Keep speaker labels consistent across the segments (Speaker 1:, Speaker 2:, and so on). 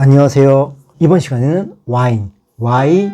Speaker 1: 안녕하세요. 이번 시간에는 와인에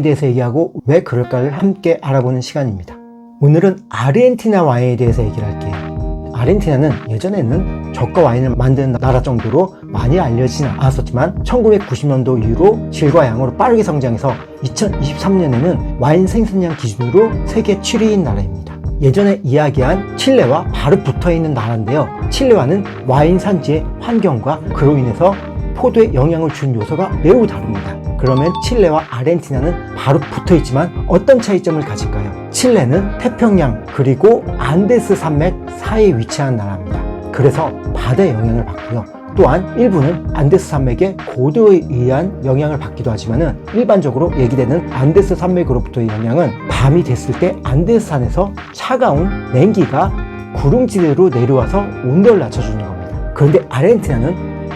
Speaker 1: 대해서 얘기하고 왜 그럴까를 함께 알아보는 시간입니다. 오늘은 아르헨티나 와인에 대해서 얘기를 할게요. 아르헨티나는 예전에는 저가 와인을 만드는 나라 정도로 많이 알려지진 않았었지만 1990년도 이후로 질과 양으로 빠르게 성장해서 2023년에는 와인 생산량 기준으로 세계 7위인 나라입니다. 예전에 이야기한 칠레와 바로 붙어있는 나라인데요. 칠레와는 와인 산지의 환경과 그로 인해서 포도에 영향을 준 요소가 매우 다릅니다. 그러면 칠레와 아르헨티나는 바로 붙어있지만 어떤 차이점을 가질까요? 칠레는 태평양 그리고 안데스 산맥 사이에 위치한 나라입니다. 그래서 바다의 영향을 받고요. 또한 일부는 안데스 산맥의 고도에 의한 영향을 받기도 하지만 일반적으로 얘기되는 안데스 산맥으로부터의 영향은 밤이 됐을 때 안데스 산에서 차가운 냉기가 구름지대로 내려와서 온도를 낮춰주는 겁니다. 그런데 아르헨티나는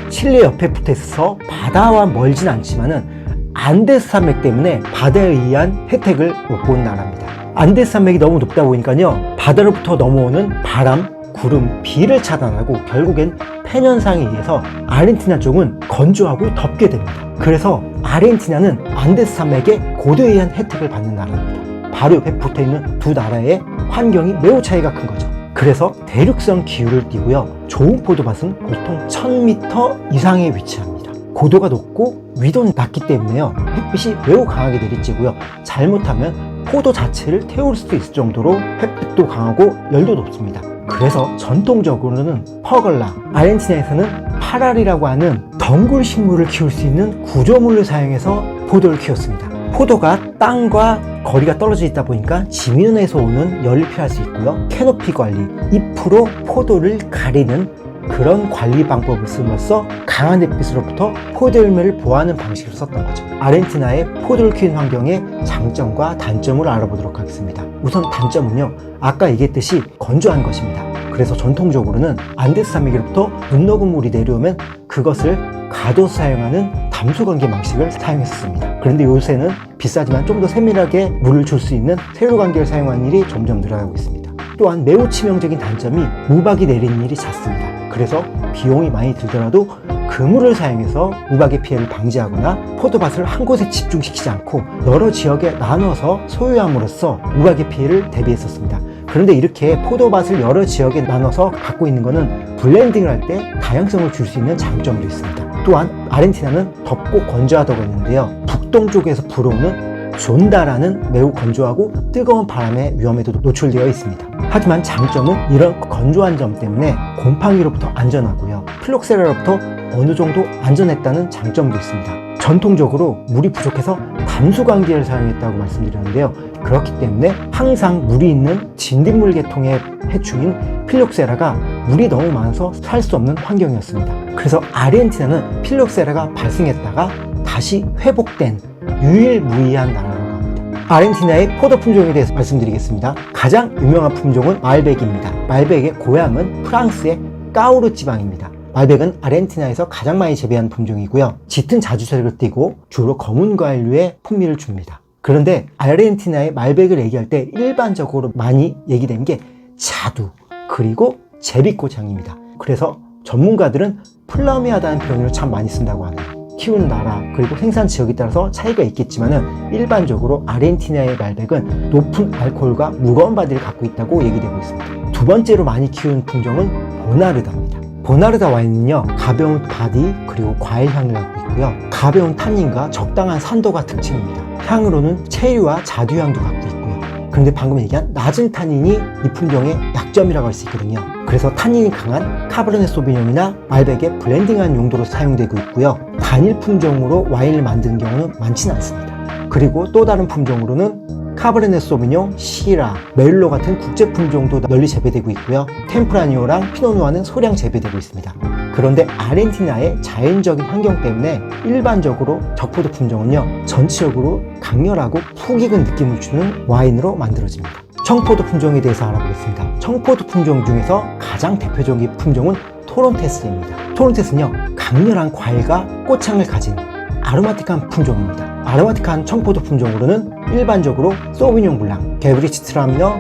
Speaker 1: 칠레 옆에 붙어 있어서 바다와 멀진 않지만은 안데스 산맥 때문에 바다에 의한 혜택을 못 보는 나라입니다. 안데스 산맥이 너무 높다 보니까요, 바다로부터 넘어오는 바람, 구름, 비를 차단하고 결국엔 팬 현상에 의해서 아르헨티나 쪽은 건조하고 덥게 됩니다. 그래서 아르헨티나는 안데스 산맥의 고도에 의한 혜택을 받는 나라입니다. 바로 옆에 붙어있는 두 나라의 환경이 매우 차이가 큰 거죠. 그래서 대륙성 기후를 띠고요. 좋은 포도밭은 보통 1000m 이상에 위치합니다. 고도가 높고 위도 낮기 때문에요. 햇빛이 매우 강하게 내리쬐고요. 잘못하면 포도 자체를 태울 수도 있을 정도로 햇빛도 강하고 열도 높습니다. 그래서 전통적으로는 퍼글라, 아르헨티나에서는 파랄이라고 하는 덩굴 식물을 키울 수 있는 구조물을 사용해서 포도를 키웠습니다. 포도가 땅과 거리가 떨어져 있다 보니까 지면에서 오는 열을 피할 수 있고요. 캐노피 관리, 잎으로 포도를 가리는 그런 관리 방법을 쓰면서 강한 햇빛으로부터 포도 열매를 보호하는 방식을 썼던 거죠. 아르헨티나의 포도를 키우는 환경의 장점과 단점을 알아보도록 하겠습니다. 우선 단점은요, 아까 얘기했듯이 건조한 것입니다. 그래서 전통적으로는 안데스 산맥으로부터 눈 녹은 물이 내려오면 그것을 가둬서 사용하는 담수관계 방식을 사용했었습니다. 그런데 요새는 비싸지만 좀 더 세밀하게 물을 줄 수 있는 세로관계를 사용하는 일이 점점 늘어나고 있습니다. 또한 매우 치명적인 단점이 우박이 내리는 일이 잦습니다. 그래서 비용이 많이 들더라도 그물을 사용해서 우박의 피해를 방지하거나 포도밭을 한 곳에 집중시키지 않고 여러 지역에 나눠서 소유함으로써 우박의 피해를 대비했었습니다. 그런데 이렇게 포도밭을 여러 지역에 나눠서 갖고 있는 것은 블렌딩을 할 때 다양성을 줄 수 있는 장점도 있습니다. 또한 아르헨티나는 덥고 건조하다고 했는데요. 북동쪽에서 불어오는 존다라는 매우 건조하고 뜨거운 바람의 위험에도 노출되어 있습니다. 하지만 장점은 이런 건조한 점 때문에 곰팡이로부터 안전하고요. 필록세라로부터 어느 정도 안전했다는 장점도 있습니다. 전통적으로 물이 부족해서 담수관계를 사용했다고 말씀드렸는데요. 그렇기 때문에 항상 물이 있는 진딧물 계통의 해충인 필록세라가 물이 너무 많아서 살 수 없는 환경이었습니다. 그래서 아르헨티나는 필록세라가 발생했다가 다시 회복된 유일무이한 나라라고 합니다. 아르헨티나의 포도 품종에 대해서 말씀드리겠습니다. 가장 유명한 품종은 말백입니다. 말백의 고향은 프랑스의 까우르 지방입니다. 말백은 아르헨티나에서 가장 많이 재배하는 품종이고요. 짙은 자주색을 띠고 주로 검은 과일류의 풍미를 줍니다. 그런데 아르헨티나의 말백을 얘기할 때 일반적으로 많이 얘기되는 게 자두 그리고 제비꽃향입니다. 그래서 전문가들은 플러미하다는 표현을 참 많이 쓴다고 하네요. 키우는 나라 그리고 생산 지역에 따라서 차이가 있겠지만 일반적으로 아르헨티나의 말백은 높은 알코올과 무거운 바디를 갖고 있다고 얘기되고 있습니다. 두 번째로 많이 키우는 품종은 보나르다입니다. 보나르다 와인은요, 가벼운 바디 그리고 과일 향을 갖고 있고요. 가벼운 탄닌과 적당한 산도가 특징입니다. 향으로는 체리와 자두향도 갖고 있고요. 그런데 방금 얘기한 낮은 탄닌이 이 품종의 약점이라고 할 수 있거든요. 그래서 탄닌이 강한 카베르네 소비뇽이나 말백의 블렌딩한 용도로 사용되고 있고요. 단일 품종으로 와인을 만드는 경우는 많지는 않습니다. 그리고 또 다른 품종으로는 카베르네 소비뇽, 시라, 메를로 같은 국제 품종도 널리 재배되고 있고요. 템프라니오랑 피노누아는 소량 재배되고 있습니다. 그런데 아르헨티나의 자연적인 환경 때문에 일반적으로 적포도 품종은요, 전체적으로 강렬하고 푹 익은 느낌을 주는 와인으로 만들어집니다. 청포도 품종에 대해서 알아보겠습니다. 청포도 품종 중에서 가장 대표적인 품종은 토론테스입니다. 토론테스는요, 강렬한 과일과 꽃향을 가진 아로마틱한 품종입니다. 아로마틱한 청포도 품종으로는 일반적으로 소비뇽 블랑, 게브리치 트라미너,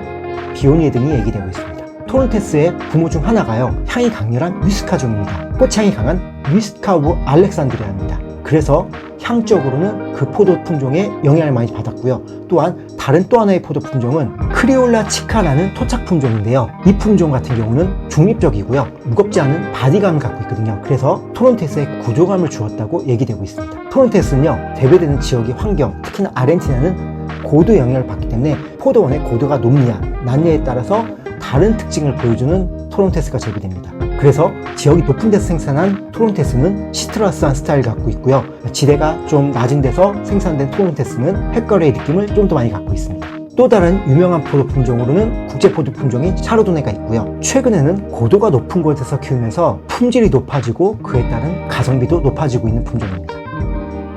Speaker 1: 비오니에 등이 얘기되고 있습니다. 토론테스의 부모 중 하나가요, 향이 강렬한 위스카종입니다. 꽃향이 강한 위스카 오브 알렉산드리아입니다. 그래서 향적으로는 그 포도 품종에 영향을 많이 받았고요. 또한 다른 또 하나의 포도 품종은 크리올라 치카라는 토착 품종인데요. 이 품종 같은 경우는 중립적이고요. 무겁지 않은 바디감을 갖고 있거든요. 그래서 토론테스에 구조감을 주었다고 얘기되고 있습니다. 토론테스는요, 대비되는 지역의 환경, 특히나 아르헨티나는 고도 영향을 받기 때문에 포도원의 고도가 높냐, 낮냐에 따라서 다른 특징을 보여주는 토론테스가 재배됩니다. 그래서 지역이 높은 데서 생산한 토론테스는 시트러스한 스타일을 갖고 있고요. 지대가 좀 낮은 데서 생산된 토론테스는 핵거리의 느낌을 좀 더 많이 갖고 있습니다. 또 다른 유명한 포도 품종으로는 국제 포도 품종인 샤르도네가 있고요. 최근에는 고도가 높은 곳에서 키우면서 품질이 높아지고 그에 따른 가성비도 높아지고 있는 품종입니다.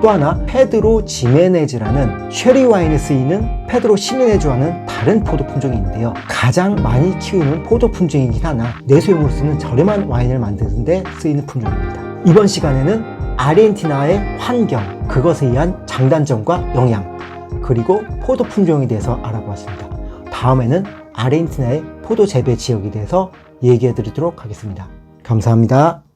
Speaker 1: 또 하나 페드로 지메네즈라는 쉐리 와인에 쓰이는 페드로 시메네즈와는 다른 포도 품종이 있는데요. 가장 많이 키우는 포도 품종이긴 하나 내수용으로 쓰는 저렴한 와인을 만드는 데 쓰이는 품종입니다. 이번 시간에는 아르헨티나의 환경, 그것에 의한 장단점과 영향, 그리고 포도 품종에 대해서 알아보았습니다. 다음에는 아르헨티나의 포도 재배 지역에 대해서 얘기해 드리도록 하겠습니다. 감사합니다.